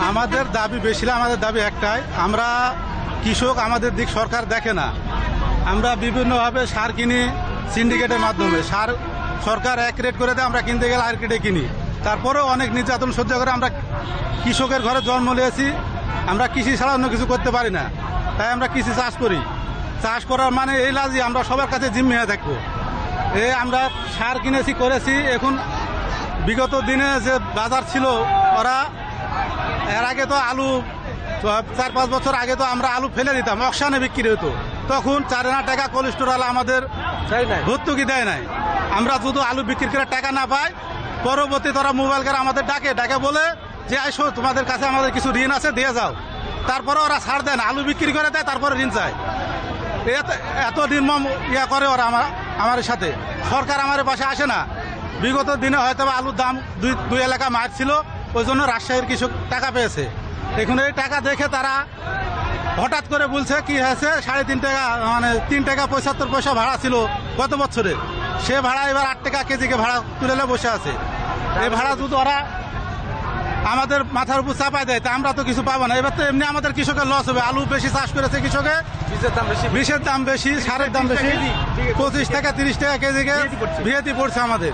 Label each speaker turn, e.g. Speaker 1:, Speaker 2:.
Speaker 1: আমাদের দাবি বেশি না, আমাদের দাবি একটাই, আমরা কৃষক, আমাদের দিক সরকার দেখে না। আমরা বিভিন্নভাবে সার কিনি সিন্ডিকেটের মাধ্যমে, সার সরকার এক রেট করে দেয়, আমরা কিনতে গেলে আর রেটে কিনি। তারপরেও অনেক নির্যাতন সহ্য করে আমরা কৃষকের ঘরে জন্ম নিয়েছি, আমরা কৃষি ছাড়া অন্য কিছু করতে পারি না, তাই আমরা কৃষি চাষ করি। চাষ করার মানে এই না যে আমরা সবার কাছে জিম্মি হয়ে থাকবো। আমরা সার কিনেছি করেছি, এখন বিগত দিনে যে বাজার ছিল, ওরা এর আগে তো আলু 4-5 বছর আগে তো আমরা আলু ফেলে দিতাম, অকশানে বিক্রি হতো, তখন 4 আনা টাকা কোলেস্টোর আলা আমাদের ভর্তুকি দেয় নাই। আমরা শুধু আলু বিক্রি করে টাকা না পাই, পরবর্তী তারা মোবাইল করে আমাদের ডাকে বলে যে আইসো তোমাদের কাছে আমাদের কিছু ঋণ আছে দিয়ে যাও। তারপরে ওরা ছাড় দেয় না, আলু বিক্রি করে দেয়, তারপরে ঋণ চায়। এত নির্মম করে ওরা আমার সাথে। সরকার আমার পাশে আসে না। বিগত দিনে হয়তো আলুর দাম দুই এলাকা মার ছিল, ওই জন্য রাজশাহীর কৃষক টাকা পেয়েছে। এখন এই টাকা দেখে তারা হঠাৎ করে বলছে কি হয়েছে, 3.5 টাকা, মানে 3 টাকা 75 পয়সা ভাড়া ছিল গত বছরে, সে ভাড়া এবার 8 টাকা কেজিকে ভাড়া তুলে বসে আছে। এই ভাড়া যদি ওরা আমাদের মাথার উপর চাপায় দেয়, তা আমরা তো কিছু পাবো না। এবার তো এমনি আমাদের কৃষকের লস হবে। আলু বেশি চাষ করেছে কৃষকে, বিষের দাম বেশি, সারের দাম বেশি, 25 থেকে 30 টাকা কেজিকে ভিআইপি পড়ছে আমাদের।